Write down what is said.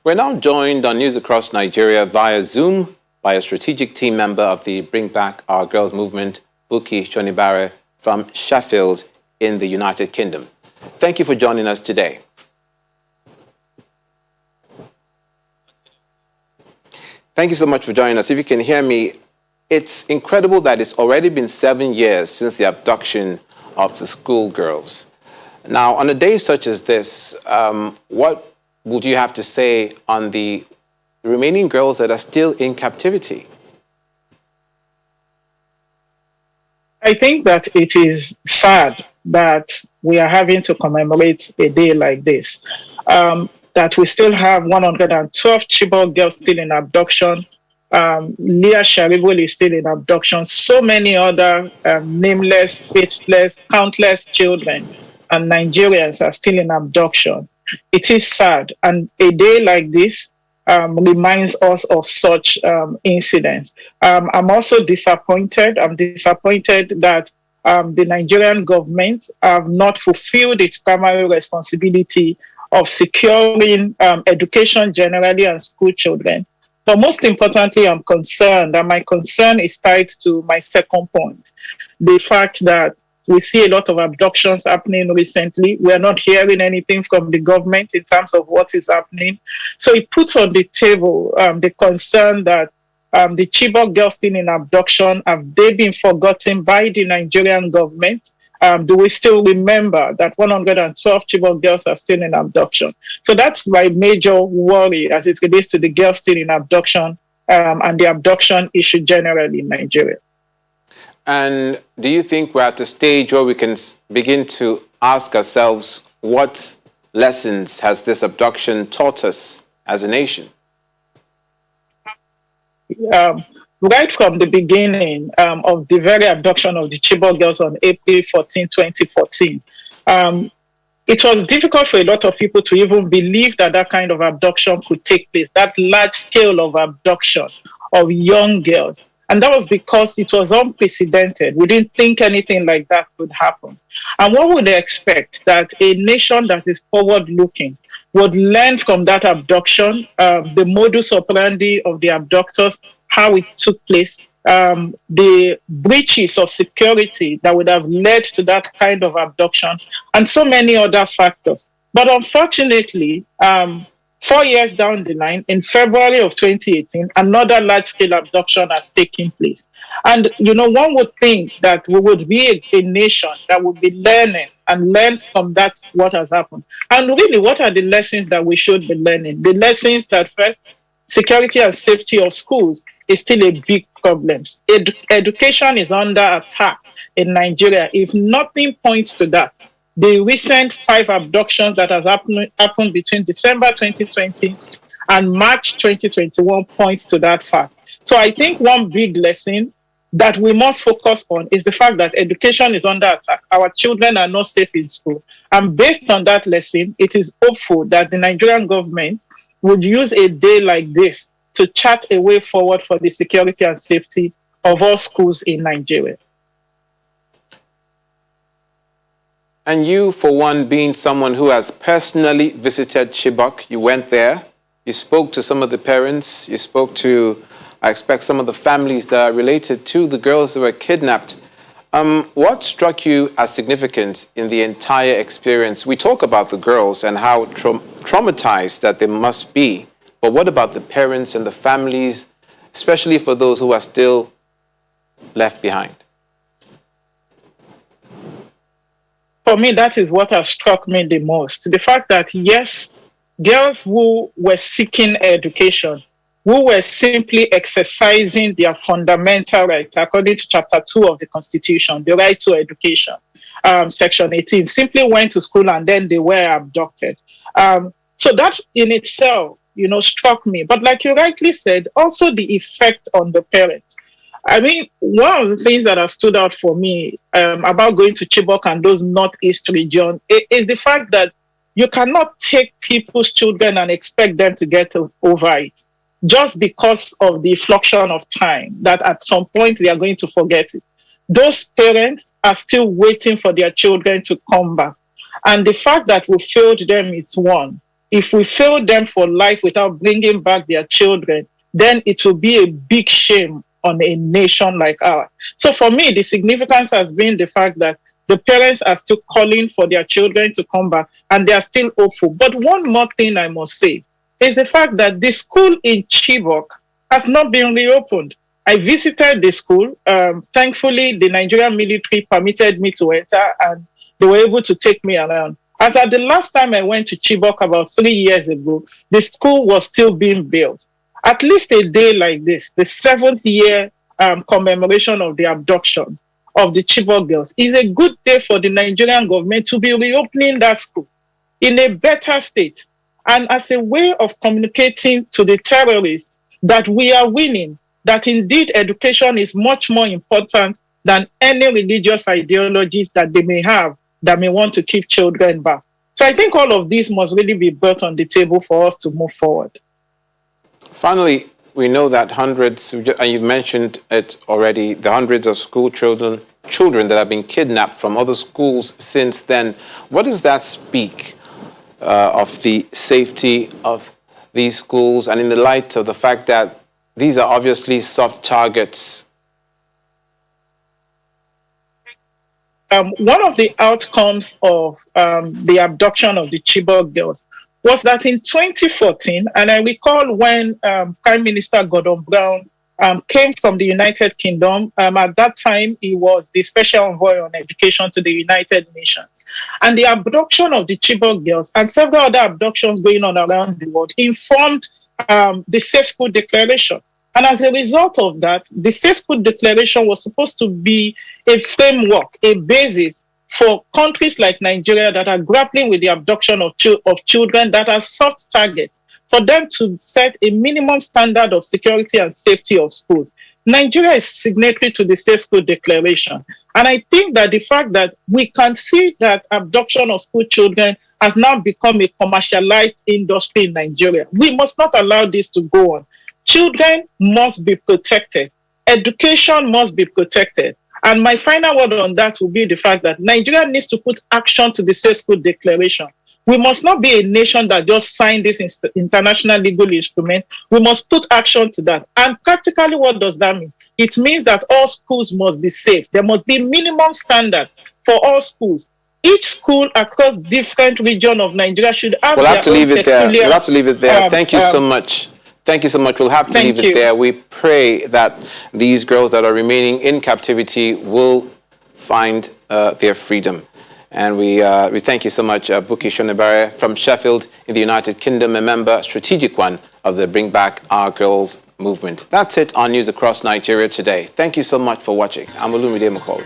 We're now joined on News Across Nigeria via Zoom by a strategic team member of the Bring Back Our Girls movement, Buki Shonibare, from Sheffield in the United Kingdom. Thank you for joining us today. Thank you so much for joining us. If you can hear me, it's incredible that it's already been 7 years since the abduction of the schoolgirls. Now, on a day such as this, what would you have to say on the remaining girls that are still in captivity? I think that it is sad that we are having to commemorate a day like this. That we still have 112 Chibok girls still in abduction. Leah Sharibul is still in abduction. So many other nameless, faceless, countless children and Nigerians are still in abduction. It is sad. And a day like this reminds us of such incidents. I'm also disappointed. I'm disappointed that the Nigerian government have not fulfilled its primary responsibility of securing education generally and school children. But most importantly, I'm concerned, and my concern is tied to my second point, the fact that we see a lot of abductions happening recently. We're not hearing anything from the government in terms of what is happening. So it puts on the table the concern that the Chibok girls still in abduction, have they been forgotten by the Nigerian government? Do we still remember that 112 Chibok girls are still in abduction? So that's my major worry as it relates to the girls still in abduction and the abduction issue generally in Nigeria. And do you think we're at a stage where we can begin to ask ourselves, what lessons has this abduction taught us as a nation? Right from the beginning of the very abduction of the Chibok girls on April 14, 2014, it was difficult for a lot of people to even believe that that kind of abduction could take place, that large scale of abduction of young girls. And that was because it was unprecedented. We didn't think anything like that could happen. And what would they expect? That a nation that is forward-looking would learn from that abduction, the modus operandi of the abductors, how it took place, the breaches of security that would have led to that kind of abduction, and so many other factors. But unfortunately, 4 years down the line, in February of 2018, another large-scale abduction has taken place. And, one would think that we would be a nation that would be learning and learn from that, what has happened. And really, what are the lessons that we should be learning? The lessons that first, security and safety of schools is still a big problem. Education is under attack in Nigeria. If nothing points to that, the recent 5 abductions that has happened between December 2020 and March 2021 points to that fact. So I think one big lesson that we must focus on is the fact that education is under attack. Our children are not safe in school. And based on that lesson, it is hopeful that the Nigerian government would use a day like this to chart a way forward for the security and safety of all schools in Nigeria. And you, for one, being someone who has personally visited Chibok, you went there, you spoke to some of the parents, you spoke to, I expect, some of the families that are related to the girls that were kidnapped. What struck you as significant in the entire experience? We talk about the girls and how traumatized that they must be, but what about the parents and the families, especially for those who are still left behind? For me, that is what has struck me the most. The fact that, yes, girls who were seeking education, who were simply exercising their fundamental right, according to Chapter 2 of the Constitution, the right to education, Section 18, simply went to school and then they were abducted. So that in itself, struck me. But like you rightly said, also the effect on the parents. I mean, one of the things that has stood out for me about going to Chibok and those Northeast region is the fact that you cannot take people's children and expect them to get over it just because of the fluctuation of time, that at some point they are going to forget it. Those parents are still waiting for their children to come back. And the fact that we failed them is one. if we fail them for life without bringing back their children, then it will be a big shame on a nation like ours. So for me, the significance has been the fact that the parents are still calling for their children to come back and they are still hopeful. But one more thing I must say is the fact that the school in Chibok has not been reopened. I visited the school. Thankfully, the Nigerian military permitted me to enter and they were able to take me around. As at the last time I went to Chibok about 3 years ago, the school was still being built. At least a day like this, the 7th year commemoration of the abduction of the Chibok girls, is a good day for the Nigerian government to be reopening that school in a better state and as a way of communicating to the terrorists that we are winning, that indeed education is much more important than any religious ideologies that they may have that may want to keep children back. So I think all of these must really be brought on the table for us to move forward. Finally, we know that hundreds, and you've mentioned it already, the hundreds of school children that have been kidnapped from other schools since then. What does that speak of the safety of these schools, and in the light of the fact that these are obviously soft targets? One of the outcomes of the abduction of the Chibok girls was that in 2014, and I recall when Prime Minister Gordon Brown came from the United Kingdom, at that time he was the Special Envoy on Education to the United Nations. And the abduction of the Chibok girls and several other abductions going on around the world informed the Safe School Declaration. And as a result of that, the Safe School Declaration was supposed to be a framework, a basis for countries like Nigeria that are grappling with the abduction of children that are soft targets, for them to set a minimum standard of security and safety of schools. Nigeria is signatory to the Safe School Declaration. And I think that the fact that we can see that abduction of school children has now become a commercialized industry in Nigeria. We must not allow this to go on. Children must be protected. Education must be protected. And my final word on that will be the fact that Nigeria needs to put action to the Safe School Declaration. We must not be a nation that just signed this international legal instrument. We must put action to that. And practically, what does that mean? It means that all schools must be safe. There must be minimum standards for all schools. Each school across different regions of Nigeria should have We'll have to leave it there. We'll have to leave it there. Thank you so much. Thank you so much. We'll have to leave it there. We pray that these girls that are remaining in captivity will find their freedom. And we thank you so much, Buki Shonebare from Sheffield in the United Kingdom, a member, strategic one, of the Bring Back Our Girls movement. That's it on News Across Nigeria today. Thank you so much for watching. I'm Olumide Makol.